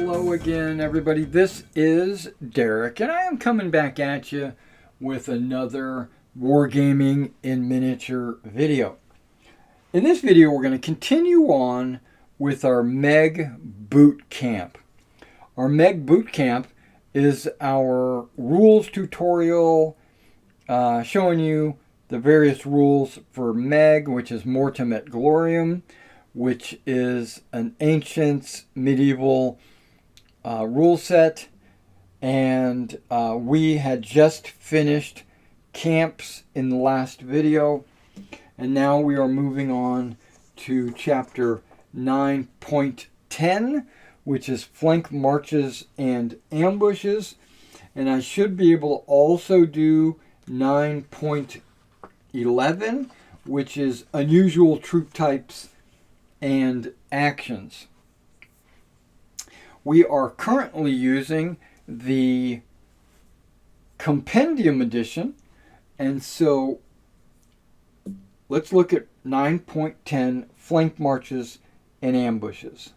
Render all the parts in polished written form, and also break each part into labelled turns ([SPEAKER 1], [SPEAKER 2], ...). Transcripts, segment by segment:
[SPEAKER 1] Hello again, everybody. This is Derek, and I am coming back at you with another Wargaming in Miniature video. In this video, we're going to continue on with our MeG Boot Camp. Our MeG Boot Camp is our rules tutorial showing you the various rules for MeG, which is Mortem et Gloriam, which is an ancient medieval rule set, and we had just finished camps in the last video, and now we are moving on to chapter 9.10, which is flank marches and ambushes, and I should be able to also do 9.11, which is unusual troop types and actions. We are currently using the Compendium edition, and so let's look at 9.10 flank marches and ambushes.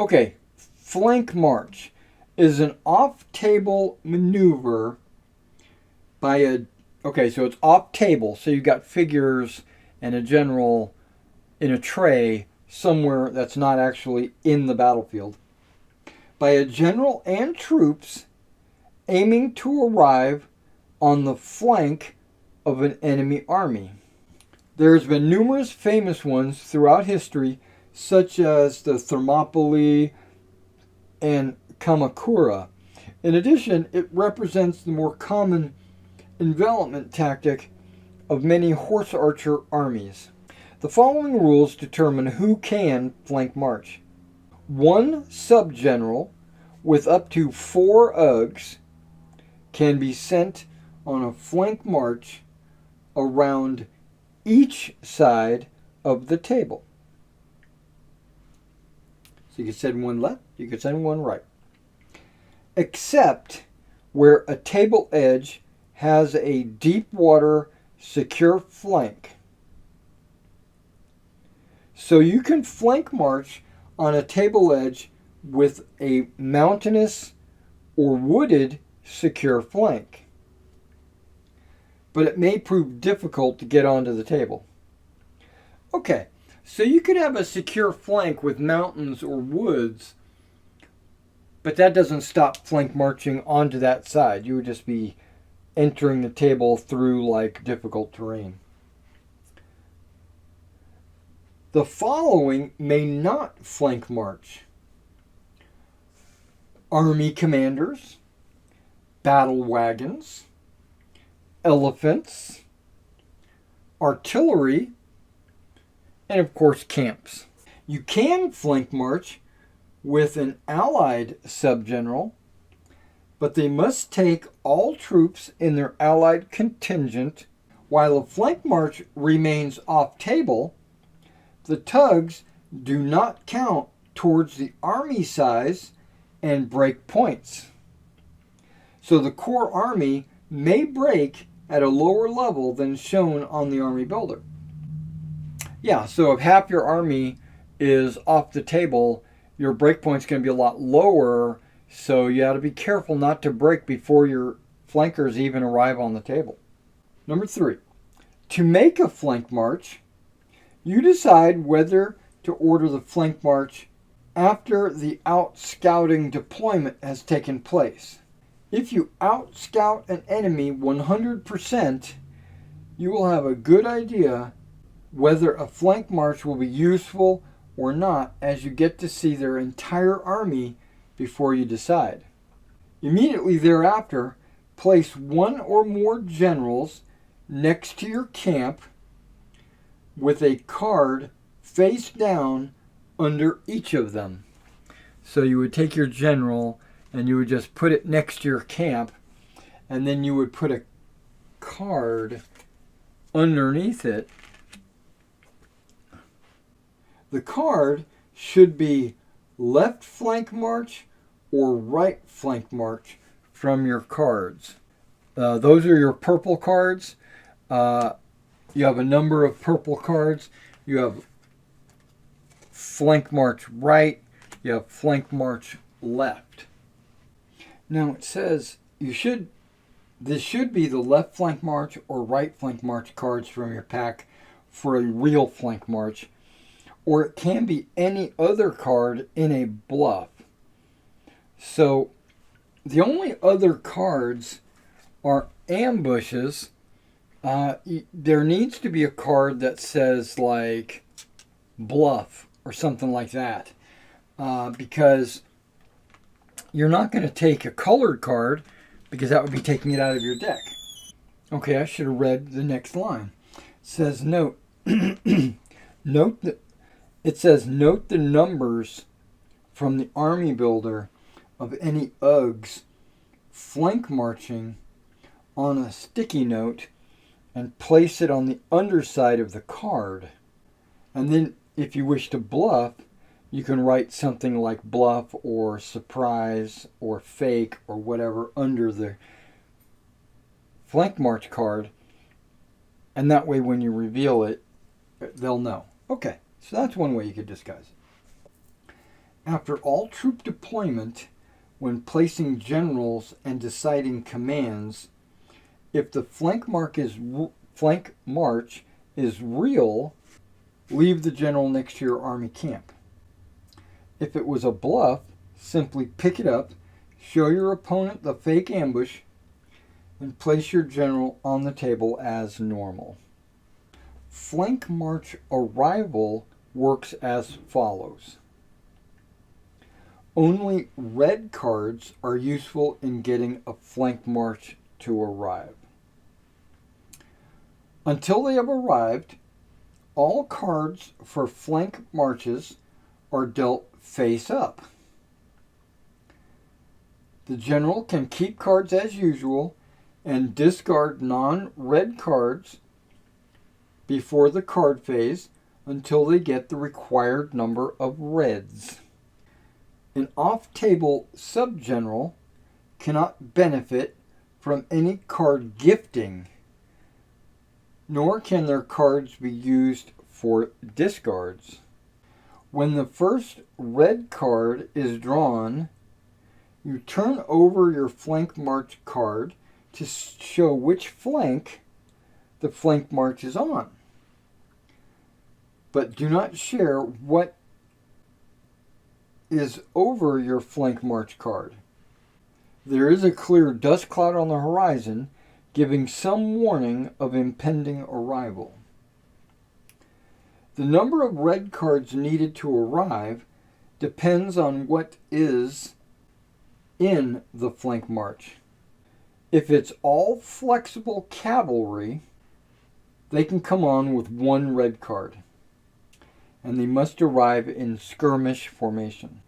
[SPEAKER 1] Okay, flank march is an off-table maneuver by a, so it's off-table, so you've got figures and a general in a tray somewhere that's not actually in the battlefield, by a general and troops aiming to arrive on the flank of an enemy army. There's been numerous famous ones throughout history, such as the Thermopylae and Kamakura. In addition, it represents the more common envelopment tactic of many horse archer armies. The following rules determine who can flank march. One subgeneral with up to 4 UGs can be sent on a flank march around each side of the table. So you can send one left, you can send one right. Except where a table edge has a deep water secure flank. So you can flank march on a table edge with a mountainous or wooded secure flank, but it may prove difficult to get onto the table. Okay, so you could have a secure flank with mountains or woods, but that doesn't stop flank marching onto that side. You would just be entering the table through like difficult terrain. The following may not flank march: army commanders, battle wagons, elephants, artillery, and of course camps. You can flank march with an allied subgeneral, but they must take all troops in their allied contingent. While a flank march remains off table, the tugs do not count towards the army size and break points. So the core army may break at a lower level than shown on the army builder. Yeah, so if half your army is off the table, your breakpoint's going to be a lot lower, so you got to be careful not to break before your flankers even arrive on the table. Number 3, to make a flank march, you decide whether to order the flank march after the out-scouting deployment has taken place. If you out-scout an enemy 100%, you will have a good idea whether a flank march will be useful or not, as you get to see their entire army before you decide. Immediately thereafter, place one or more generals next to your camp with a card face down under each of them. So you would take your general and you would just put it next to your camp, and then you would put a card underneath it. The card should be left flank march or right flank march from your cards. Those are your purple cards. You have a number of purple cards. You have flank march right, you have flank march left. Now it says this should be the left flank march or right flank march cards from your pack for a real flank march, or it can be any other card in a bluff. So the only other cards are ambushes. There needs to be a card that says like bluff or something like that, because you're not going to take a colored card, because that would be taking it out of your deck. Okay, I should have read the next line. It says note note the numbers from the army builder of any UGs flank marching on a sticky note and place it on the underside of the card. And then if you wish to bluff, you can write something like bluff or surprise or fake or whatever under the flank march card. And that way when you reveal it, they'll know. Okay, so that's one way you could disguise it. After all troop deployment, when placing generals and deciding commands, if the flank march is real, leave the general next to your army camp. If it was a bluff, simply pick it up, show your opponent the fake ambush, and place your general on the table as normal. Flank march arrival works as follows. Only red cards are useful in getting a flank march to arrive. Until they have arrived, all cards for flank marches are dealt face up. The general can keep cards as usual and discard non-red cards before the card phase until they get the required number of reds. An off-table subgeneral cannot benefit from any card gifting, nor can their cards be used for discards. When the first red card is drawn, you turn over your flank march card to show which flank the flank march is on. But do not share what is over your flank march card. There is a clear dust cloud on the horizon, giving some warning of impending arrival. The number of red cards needed to arrive depends on what is in the flank march. If it's all flexible cavalry, they can come on with one red card, and they must arrive in skirmish formation.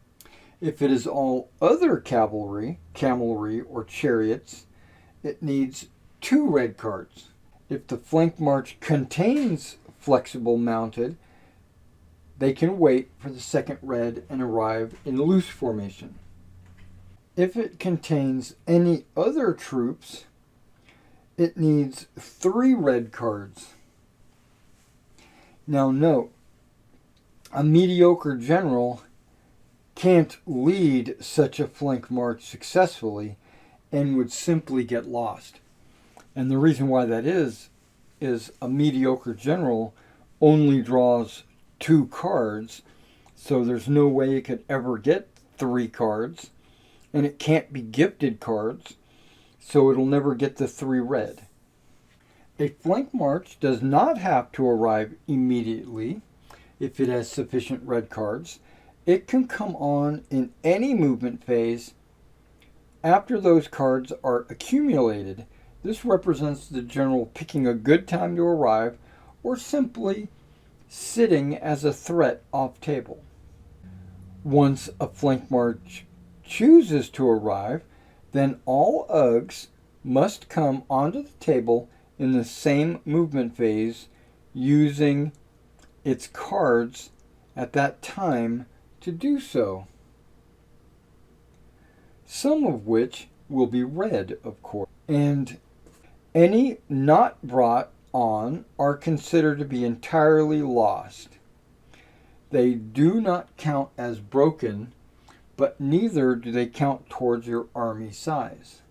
[SPEAKER 1] If it is all other cavalry or chariots, it needs 2 red cards. If the flank march contains flexible mounted, they can wait for the second red and arrive in loose formation. If it contains any other troops, it needs 3 red cards. Now note, a mediocre general can't lead such a flank march successfully and would simply get lost. And the reason why that is a mediocre general only draws 2 cards, so there's no way it could ever get 3 cards, and it can't be gifted cards, so it'll never get the 3 red. A flank march does not have to arrive immediately if it has sufficient red cards. It can come on in any movement phase after those cards are accumulated. This represents the general picking a good time to arrive or simply sitting as a threat off table. Once a flank march chooses to arrive, then all UGs must come onto the table in the same movement phase using its cards at that time to do so. Some of which will be red, of course, and any not brought on are considered to be entirely lost. They do not count as broken but neither do they count towards your army size.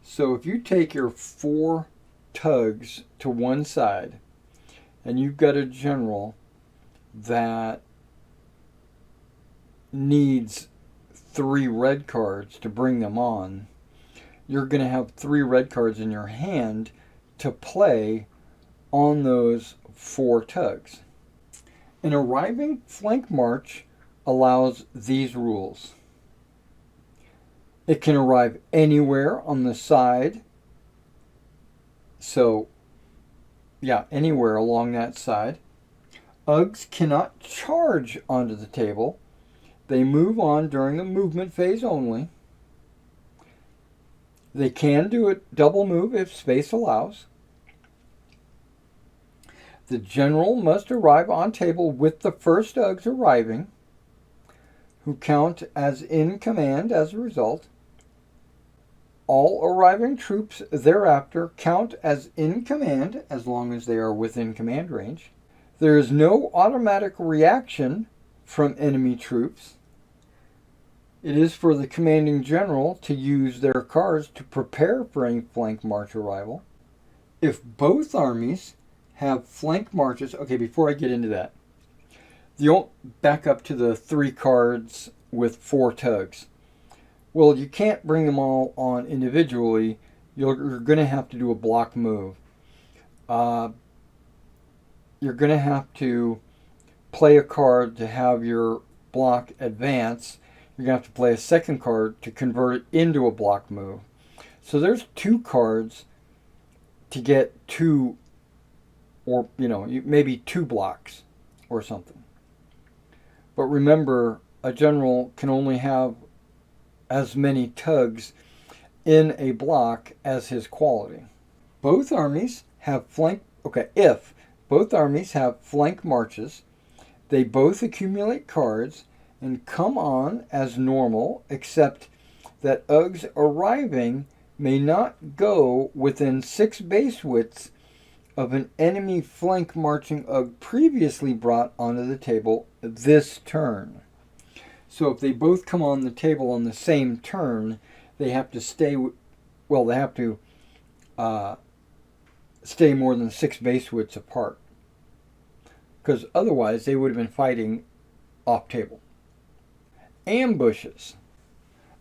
[SPEAKER 1] So if you take your 4 tugs to one side and you've got a general that needs 3 red cards to bring them on, you're going to have 3 red cards in your hand to play on those 4 tugs. An arriving flank march allows these rules. It can arrive anywhere on the side. So, yeah, anywhere along that side. Ugs cannot charge onto the table. They move on during the movement phase only. They can do a double move if space allows. The general must arrive on table with the first Ugs arriving, who count as in command as a result. All arriving troops thereafter count as in command as long as they are within command range. There is no automatic reaction from enemy troops. It is for the commanding general to use their cards to prepare for any flank march arrival. If both armies have flank marches, okay, before I get into that, you'll back up to the 3 cards with 4 tugs. Well, you can't bring them all on individually. You're going to have to do a block move. You're going to have to play a card to have your block advance. You're going to have to play a second card to convert it into a block move. So there's 2 cards to get 2, or maybe 2 blocks or something. But remember, a general can only have as many tugs in a block as his quality. Both armies have if both armies have flank marches, they both accumulate cards and come on as normal, except that Ugs arriving may not go within 6 base widths of an enemy flank marching Ug previously brought onto the table this turn. So if they both come on the table on the same turn, they have to stay stay more than 6 base widths apart, because otherwise they would have been fighting off table. Ambushes.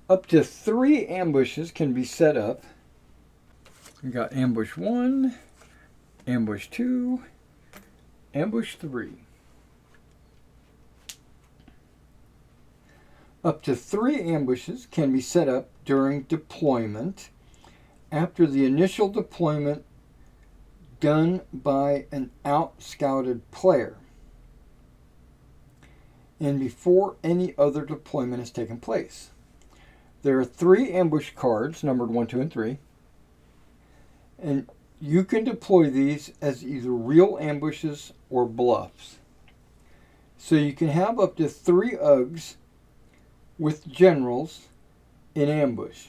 [SPEAKER 1] Up to 3 ambushes can be set up. We got ambush 1, ambush 2, ambush 3. Up to 3 ambushes can be set up during deployment after the initial deployment done by an out-scouted player and before any other deployment has taken place. There are 3 ambush cards, numbered 1, 2, and 3, and you can deploy these as either real ambushes or bluffs. So you can have up to 3 Ugs with generals in ambush.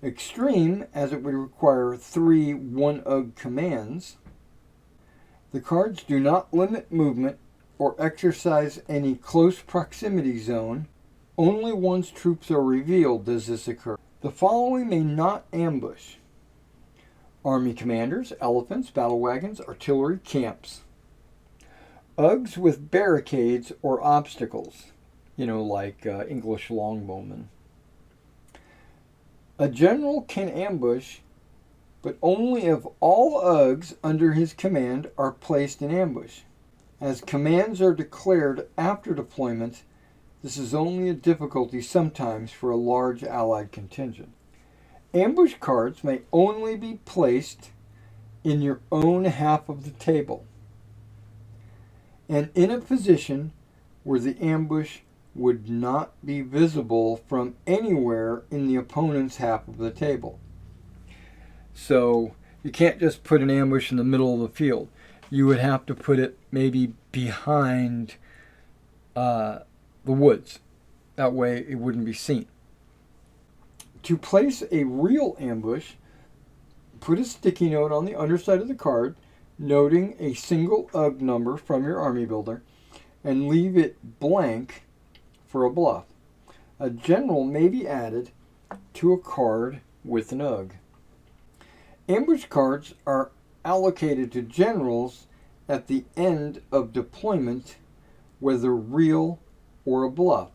[SPEAKER 1] Extreme, as it would require 3 1-Ug commands. The cards do not limit movement or exercise any close proximity zone. Only once troops are revealed does this occur. The following may not ambush: army commanders, elephants, battle wagons, artillery, camps. Ugs with barricades or obstacles, like English longbowmen. A general can ambush, but only if all Ugs under his command are placed in ambush. As commands are declared after deployment, this is only a difficulty sometimes for a large allied contingent. Ambush cards may only be placed in your own half of the table and in a position where the ambush would not be visible from anywhere in the opponent's half of the table. So you can't just put an ambush in the middle of the field. You would have to put it maybe behind the woods. That way it wouldn't be seen. To place a real ambush, put a sticky note on the underside of the card noting a single Ug number from your army builder and leave it blank for a bluff. A general may be added to a card with an UG. Ambush cards are allocated to generals at the end of deployment, whether real or a bluff.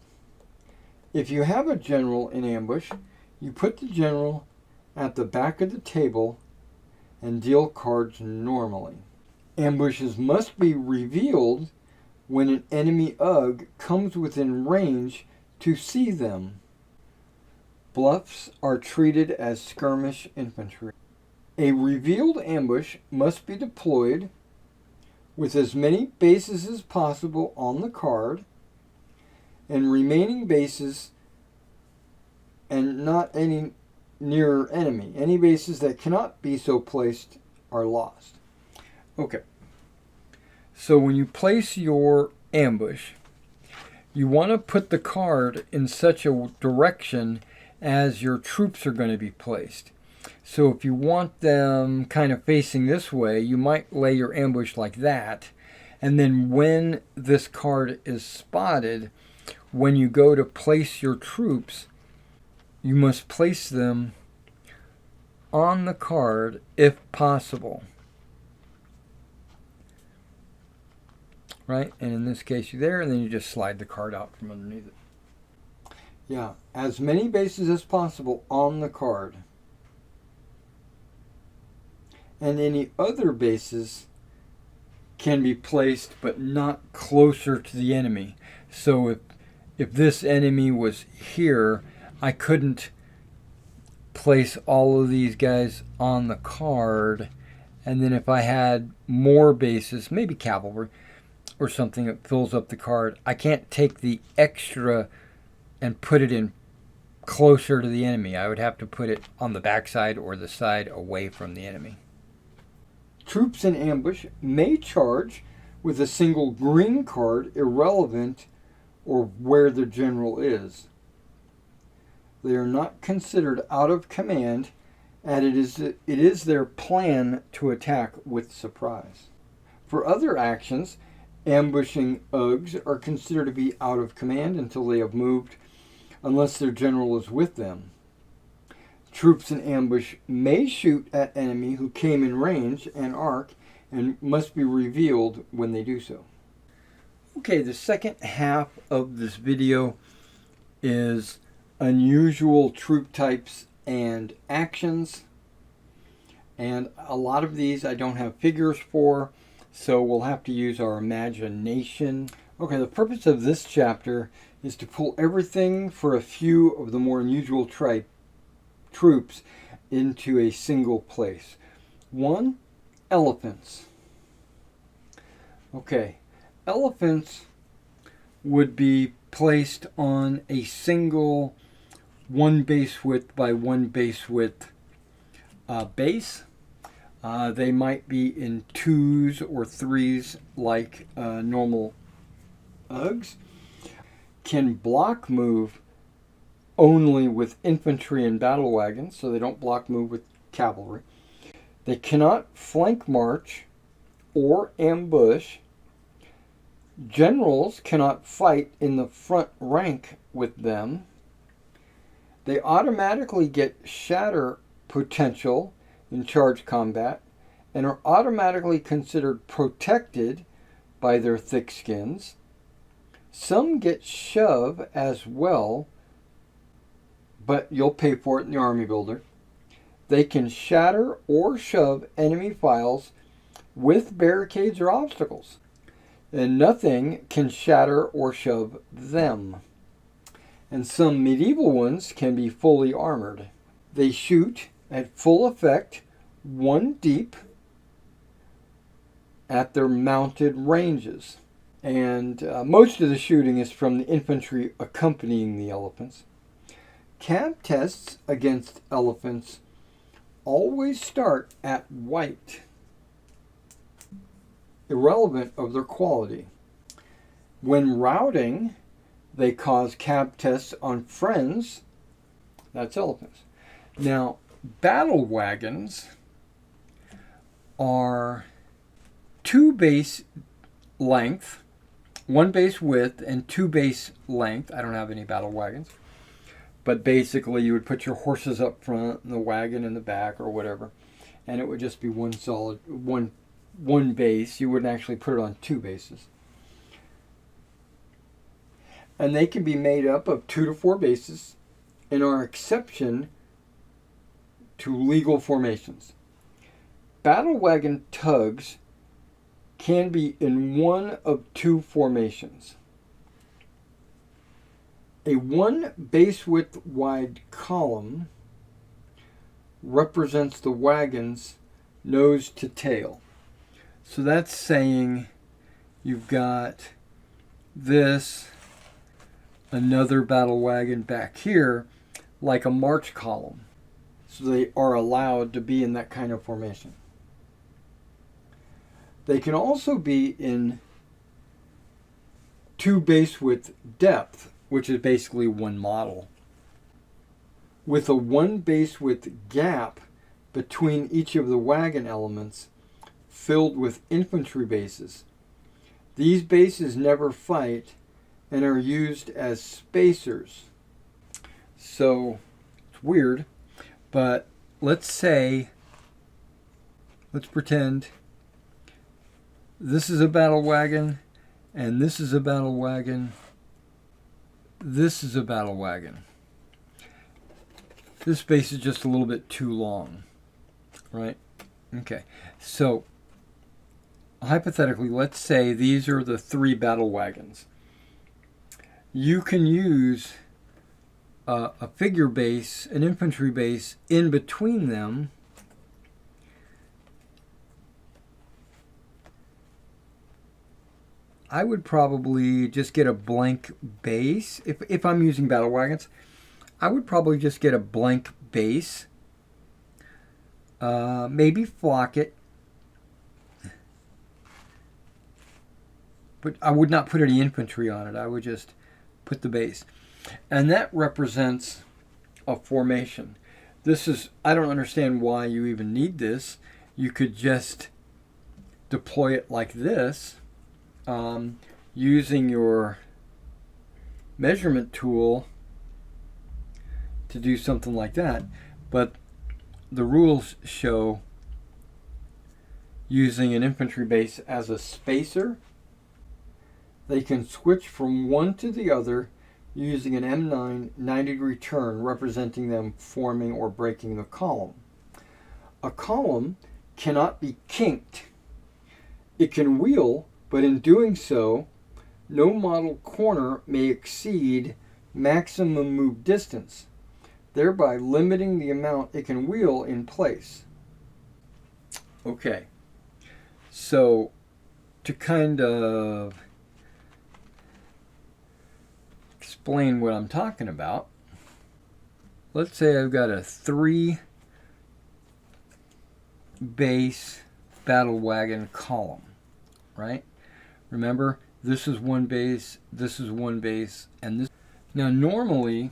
[SPEAKER 1] If you have a general in ambush, you put the general at the back of the table and deal cards normally. Ambushes must be revealed when an enemy UG comes within range to see them. Bluffs are treated as skirmish infantry. A revealed ambush must be deployed with as many bases as possible on the card and remaining bases and not any near enemy. Any bases that cannot be so placed are lost. Okay. So when you place your ambush, you want to put the card in such a direction as your troops are going to be placed. So if you want them kind of facing this way, you might lay your ambush like that. And then when this card is spotted, when you go to place your troops, you must place them on the card if possible. Right? And in this case, you're there, and then you just slide the card out from underneath it. Yeah, as many bases as possible on the card. And any other bases can be placed, but not closer to the enemy. So if this enemy was here, I couldn't place all of these guys on the card. And then if I had more bases, maybe cavalry or something that fills up the card, I can't take the extra and put it in closer to the enemy. I would have to put it on the backside or the side away from the enemy. Troops in ambush may charge with a single green card irrelevant or where the general is. They are not considered out of command, and it is their plan to attack with surprise. For other actions, ambushing UGs are considered to be out of command until they have moved, unless their general is with them. Troops in ambush may shoot at enemy who came in range and arc and must be revealed when they do so. Okay, the second half of this video is unusual troop types and actions. And a lot of these I don't have figures for, so we'll have to use our imagination. Okay, the purpose of this chapter is to pull everything for a few of the more unusual troops into a single place. One, elephants. Okay, elephants would be placed on a single 1 base width by 1 base width base. They might be in 2s or 3s like normal UGs. Can block move only with infantry and battle wagons, so they don't block move with cavalry. They cannot flank march or ambush. Generals cannot fight in the front rank with them. They automatically get shatter potential in charge combat and are automatically considered protected by their thick skins. Some get shove as well, but you'll pay for it in the army builder. They can shatter or shove enemy files with barricades or obstacles, and nothing can shatter or shove them. And some medieval ones can be fully armored. They shoot at full effect, 1 deep, at their mounted ranges. And most of the shooting is from the infantry accompanying the elephants. Cab tests against elephants always start at white, irrelevant of their quality. When routing, they cause cab tests on friends, that's elephants. Now, battle wagons are 2 base length one base width and two base length. I don't have any battle wagons. But basically, you would put your horses up front and the wagon in the back or whatever. And it would just be one solid, one base. You wouldn't actually put it on two bases. And they can be made up of 2 to 4 bases and are exception to legal formations. Battle wagon tugs can be in one of two formations. A one base width wide column represents the wagon's nose to tail. So that's saying you've got this, another battle wagon back here, like a march column. So they are allowed to be in that kind of formation. They can also be in two base width depth, which is basically one model, with a one base width gap between each of the wagon elements filled with infantry bases. These bases never fight and are used as spacers. So it's weird, but let's pretend this is a battle wagon, and this is a battle wagon. This is a battle wagon. This base is just a little bit too long, right? Okay, so hypothetically, let's say these are the 3 battle wagons. You can use a figure base, an infantry base, in between them. I would probably just get a blank base. If I'm using battle wagons, I would probably just get a blank base. Maybe flock it. But I would not put any infantry on it. I would just put the base. And that represents a formation. I don't understand why you even need this. You could just deploy it like this. Using your measurement tool to do something like that, but the rules show using an infantry base as a spacer. They can switch from one to the other using an M9 90-degree turn representing them forming or breaking the column. A column cannot be kinked. It can wheel, but in doing so, no model corner may exceed maximum move distance, thereby limiting the amount it can wheel in place. Okay, so to kind of explain what I'm talking about, let's say I've got a 3 base battle wagon column, right? Remember, this is one base, this is one base, and this. Now, normally,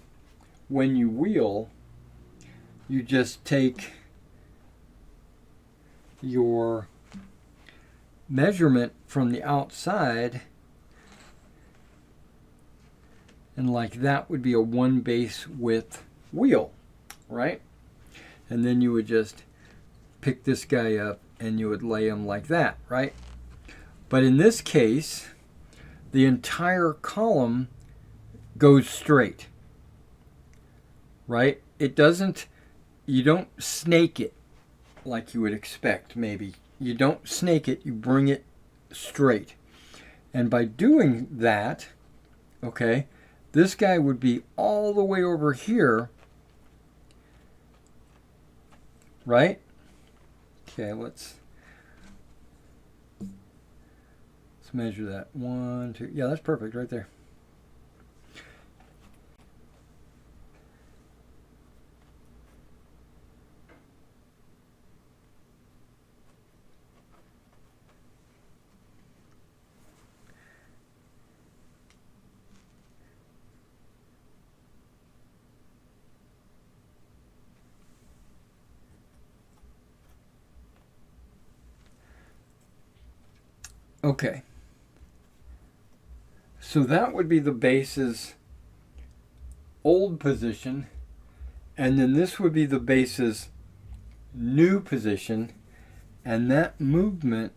[SPEAKER 1] when you wheel, you just take your measurement from the outside, and like that would be a one base width wheel, right? And then you would just pick this guy up and you would lay him like that, right? But in this case, the entire column goes straight, right? It doesn't, you don't snake it like you would expect, maybe. You don't snake it, you bring it straight. And by doing that, okay, this guy would be all the way over here, right? Okay, let's measure that. 1, 2. Yeah, that's perfect right there. Okay. So that would be the base's old position, and then this would be the base's new position, and that movement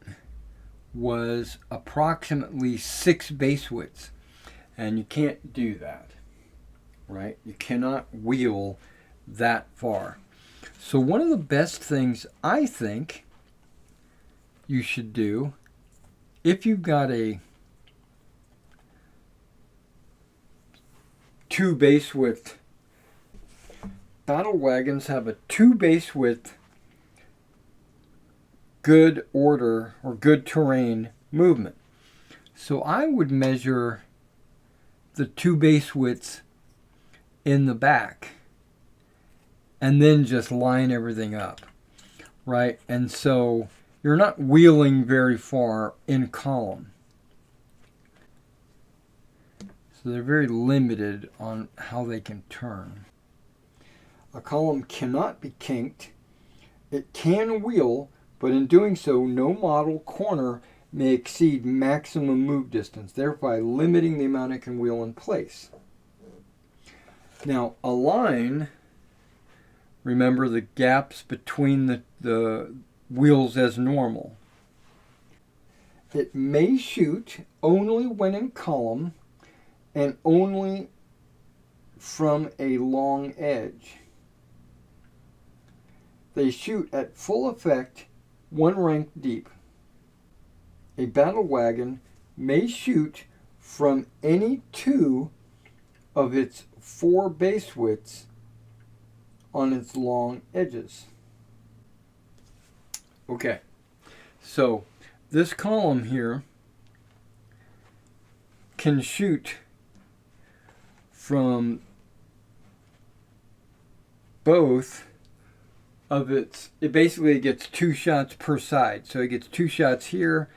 [SPEAKER 1] was approximately 6 base widths. And you can't do that, right? You cannot wheel that far. So one of the best things I think you should do, if you've got a 2 base width, battle wagons have a 2 base width good order or good terrain movement. So I would measure the 2 base widths in the back and then just line everything up, right? And so you're not wheeling very far in column. So they're very limited on how they can turn. A column cannot be kinked. It can wheel, but in doing so, no model corner may exceed maximum move distance, thereby limiting the amount it can wheel in place. Now, a line, remember the gaps between the wheels as normal. It may shoot only when in column and only from a long edge. They shoot at full effect 1 rank deep. A battle wagon may shoot from any 2 of its 4 base widths on its long edges. Okay, so this column here can shoot from both of its, it basically gets 2 shots per side. So it gets 2 shots here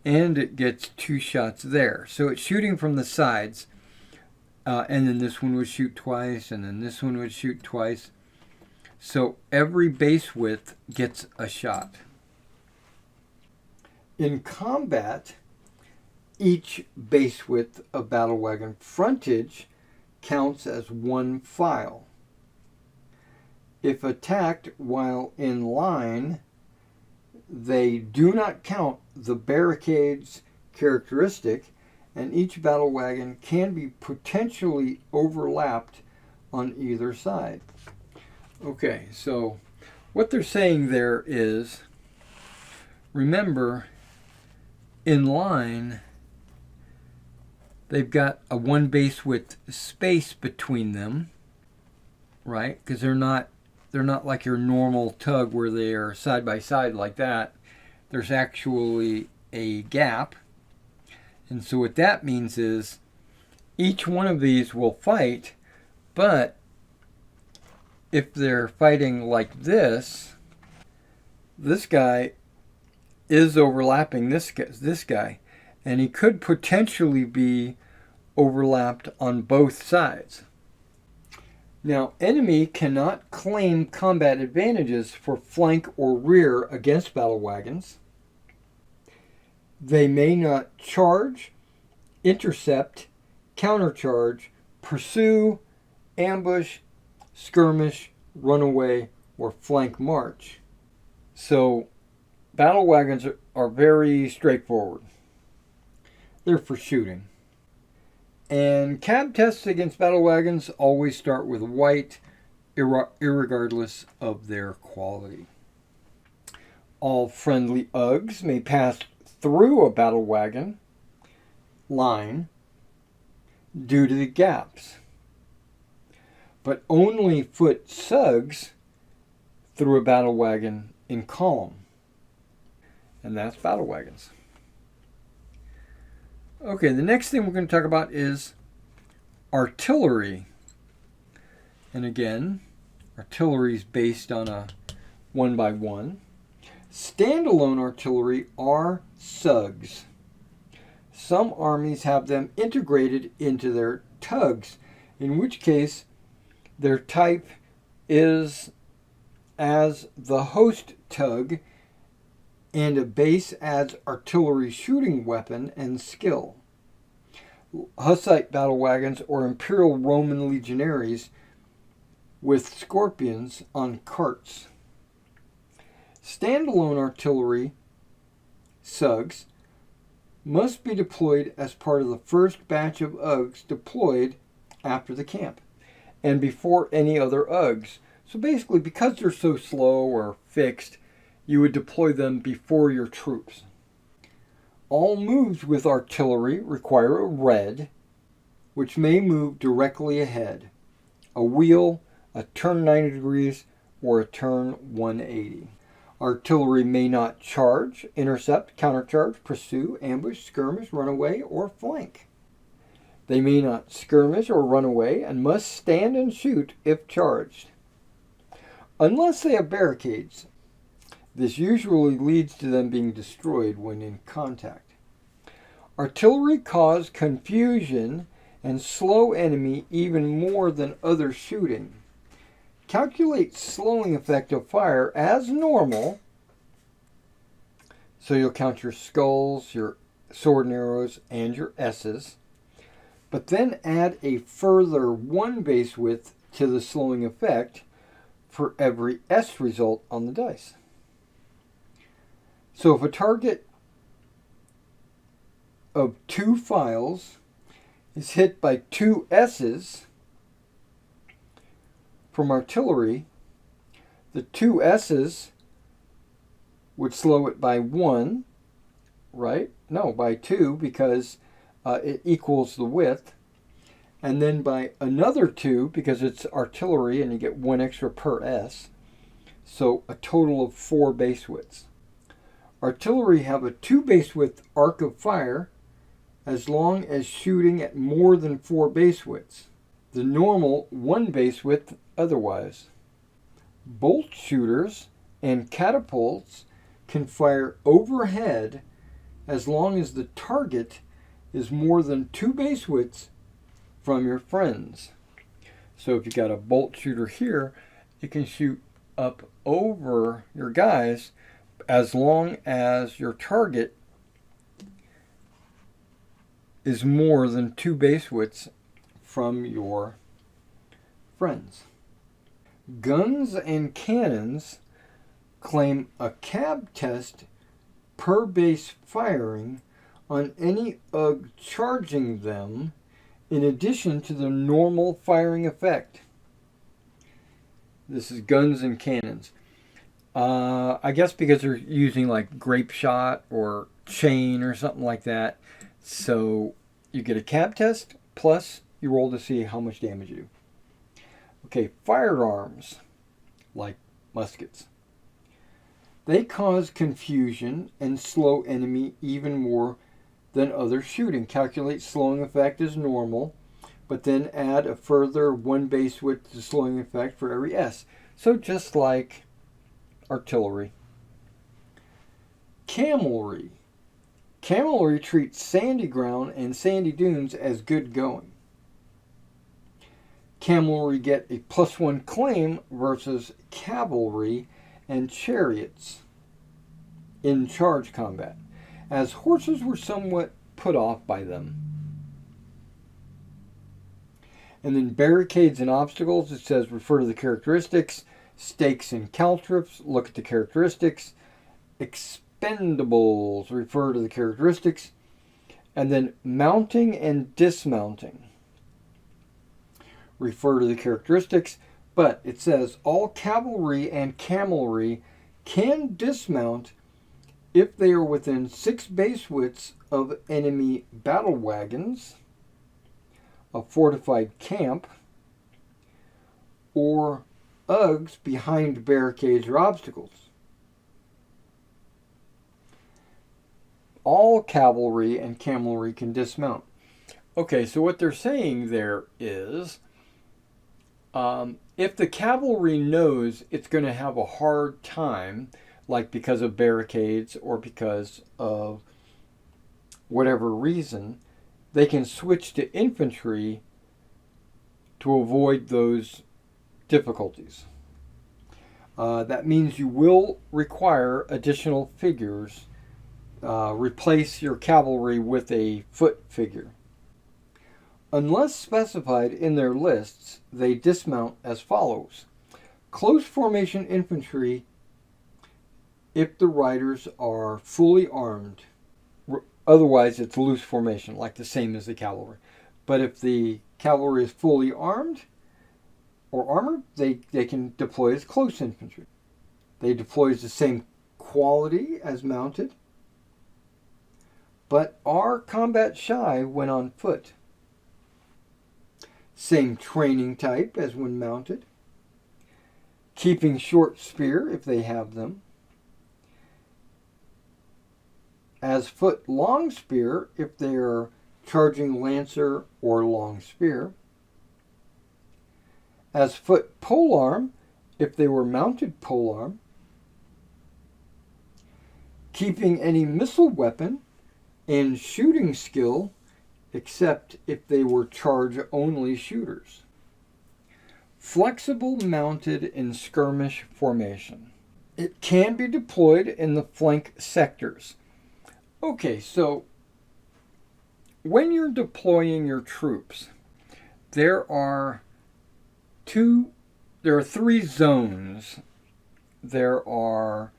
[SPEAKER 1] and it gets 2 shots there. So it's shooting from the sides, and then this one would shoot twice, and then this one would shoot twice. So every base width gets a shot. In combat, each base width of battle wagon frontage counts as 1 file. If attacked while in line, they do not count the barricade's characteristic, and each battle wagon can be potentially overlapped on either side. Okay, so what they're saying there is, remember, in line, they've got a 1 base width space between them, right? Because they're not like your normal tug where they are side by side like that. There's actually a gap. And so what that means is each one of these will fight, but if they're fighting like this guy is overlapping this guy, and he could potentially be overlapped on both sides. Now, enemy cannot claim combat advantages for flank or rear against battle wagons. They may not charge, intercept, countercharge, pursue, ambush, skirmish, run away, or flank march. So, battle wagons are very straightforward. They're for shooting. And cab tests against battle wagons always start with white, irregardless of their quality. All friendly UGs may pass through a battle wagon line due to the gaps, but only foot SUGs through a battle wagon in column. And that's battle wagons. Okay, the next thing we're going to talk about is artillery. And again, artillery is based on a 1x1. Standalone artillery are SUGs. Some armies have them integrated into their tugs, in which case their type is as the host tug, and a base adds artillery shooting weapon and skill. Hussite battle wagons, or Imperial Roman legionaries with scorpions on carts. Standalone artillery SUGs must be deployed as part of the first batch of UGs deployed after the camp and before any other UGs. So basically, because they're so slow or fixed, you would deploy them before your troops. All moves with artillery require a red, which may move directly ahead, a wheel, a turn 90 degrees, or a turn 180. Artillery may not charge, intercept, countercharge, pursue, ambush, skirmish, run away, or flank. They may not skirmish or run away and must stand and shoot if charged. Unless they have barricades, this usually leads to them being destroyed when in contact. Artillery cause confusion and slow enemy even more than other shooting. Calculate slowing effect of fire as normal. So you'll count your skulls, your sword and arrows, and your S's. But then add a further 1 base width to the slowing effect for every S result on the dice. So if a target of 2 files is hit by 2 S's from artillery, the 2 S's would slow it by 1, right? No, by 2, because it equals the width. And then by another 2, because it's artillery and you get 1 extra per S. So a total of 4 base widths. Artillery have a 2 base width arc of fire as long as shooting at more than 4 base widths. The normal 1 base width otherwise. Bolt shooters and catapults can fire overhead as long as the target is more than 2 base widths from your friends. So if you got a bolt shooter here, it can shoot up over your guys as long as your target is more than 2 base widths from your friends. Guns and cannons claim a cab test per base firing on any UG charging them in addition to the normal firing effect. This is guns and cannons. I guess because they're using like grape shot or chain or something like that. So you get a cab test plus you roll to see how much damage you do. Okay, firearms like muskets. They cause confusion and slow enemy even more than other shooting. Calculate slowing effect as normal, but then add a further 1 base width to slowing effect for every S. So just like artillery. Camelry. Camelry treats sandy ground and sandy dunes as good going. Camelry get a +1 claim versus cavalry and chariots in charge combat, as horses were somewhat put off by them. And then barricades and obstacles, it says refer to the characteristics. Stakes and caltrops, look at the characteristics. Expendables, refer to the characteristics. And then mounting and dismounting, refer to the characteristics. But it says all cavalry and camelry can dismount if they are within 6 base widths of enemy battle wagons, a fortified camp, or UGs behind barricades or obstacles. All cavalry and camelry can dismount. Okay, so what they're saying there is if the cavalry knows it's going to have a hard time, like because of barricades or because of whatever reason, they can switch to infantry to avoid those difficulties. That means you will require additional figures. Replace your cavalry with a foot figure. Unless specified in their lists, they dismount as follows. Close formation infantry if the riders are fully armed. Otherwise, it's loose formation, like the same as the cavalry. But if the cavalry is fully armed or armored, they can deploy as close infantry. They deploy as the same quality as mounted, but are combat shy when on foot. Same training type as when mounted. Keeping short spear if they have them. As foot long spear if they are charging lancer or long spear. As foot polearm if they were mounted polearm. Keeping any missile weapon and shooting skill except if they were charge-only shooters. Flexible mounted in skirmish formation. It can be deployed in the flank sectors. Okay, so when you're deploying your troops, there are three zones. There are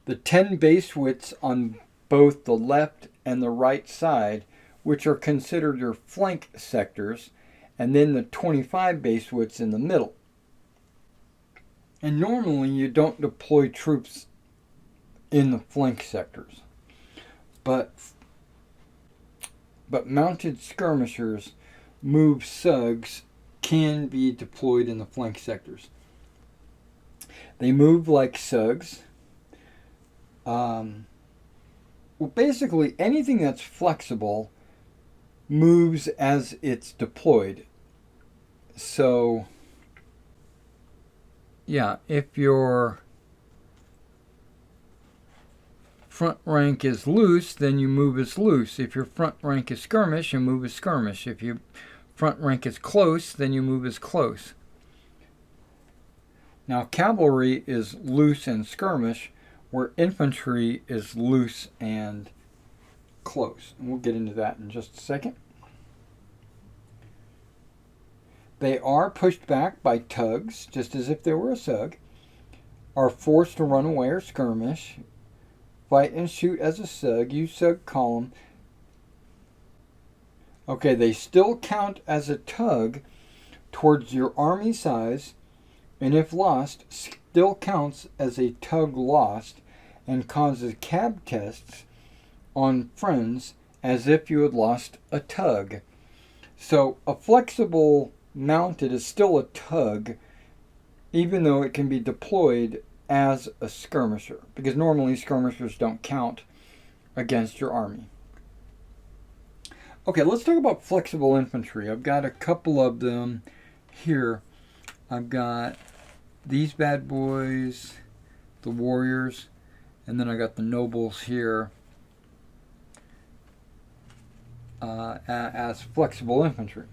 [SPEAKER 1] the 10 base widths on both the left and the right side, which are considered your flank sectors, and then the 25 base widths in the middle. And normally you don't deploy troops in the flank sectors. But mounted skirmishers, move SUGs, can be deployed in the flank sectors. They move like SUGs. Well, basically anything that's flexible moves as it's deployed. So, yeah, if your front rank is loose, then you move as loose. If your front rank is skirmish, you move as skirmish. If your front rank is close, then you move as close. Now, cavalry is loose and skirmish, where infantry is loose and close. And we'll get into that in just a second. They are pushed back by tugs, just as if they were a SUG, are forced to run away or skirmish, fight and shoot as a SUG, use SUG column. Okay, they still count as a tug towards your army size, and if lost, still counts as a tug lost and causes cab tests on friends as if you had lost a tug. So a flexible mounted is still a tug, even though it can be deployed as a skirmisher, because normally skirmishers don't count against your army. Okay, let's talk about flexible infantry. I've got a couple of them here. I've got these bad boys, the warriors, and then I got the nobles here as flexible infantry.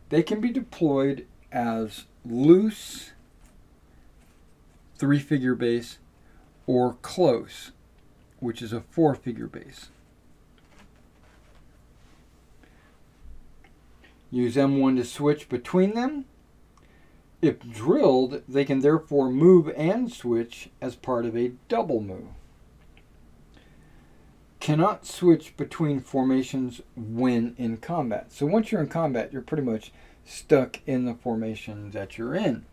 [SPEAKER 1] They can be deployed as loose 3-figure base or close, which is a 4-figure base. Use M1 to switch between them. If drilled, they can therefore move and switch as part of a double move. Cannot switch between formations when in combat. So once you're in combat, you're pretty much stuck in the formation that you're in.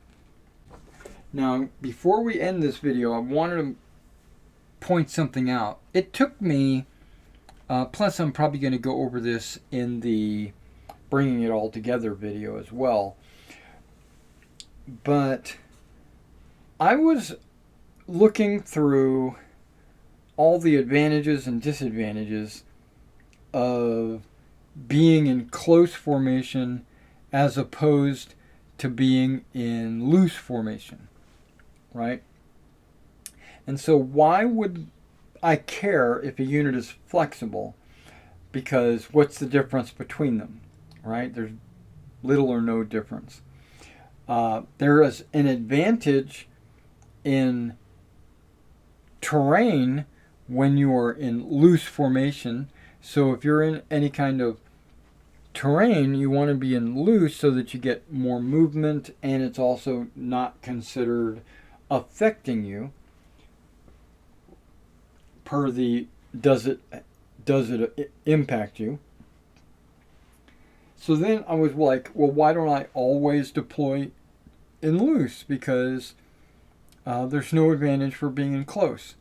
[SPEAKER 1] Now, before we end this video, I wanted to point something out. It took me, plus I'm probably going to go over this in the bringing it all together video as well. But I was looking through all the advantages and disadvantages of being in close formation as opposed to being in loose formation, right? And so why would I care if a unit is flexible? Because what's the difference between them, right? There's little or no difference. There is an advantage in terrain when you are in loose formation. So if you're in any kind of terrain, you want to be in loose so that you get more movement, and it's also not considered affecting you per the does it impact you. So then I was like, well, why don't I always deploy in loose? Because there's no advantage for being in close.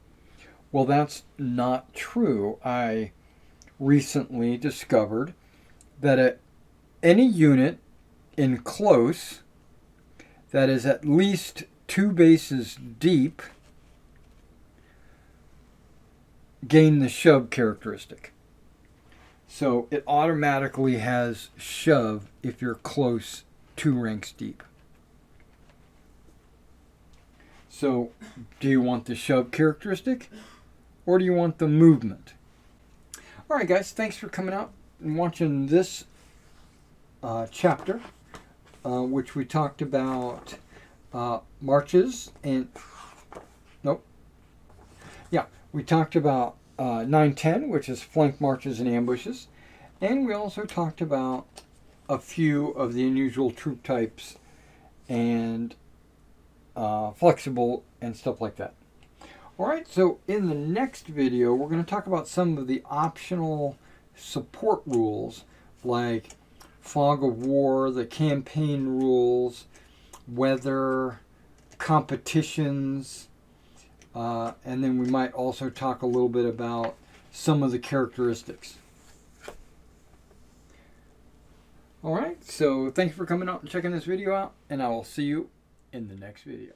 [SPEAKER 1] Well, that's not true. I recently discovered that any unit in close that is at least 2 bases deep gain the shove characteristic. So it automatically has shove if you're close 2 ranks deep. So do you want the shove characteristic or do you want the movement? All right, guys, thanks for coming out and watching this chapter, which we talked about marches and... Nope. Yeah, we talked about 9-10, which is flank marches and ambushes. And we also talked about a few of the unusual troop types and flexible and stuff like that. Alright, so in the next video, we're going to talk about some of the optional support rules, like fog of war, the campaign rules, weather, competitions, and then we might also talk a little bit about some of the characteristics. Alright, so thanks for coming out and checking this video out, and I will see you in the next video.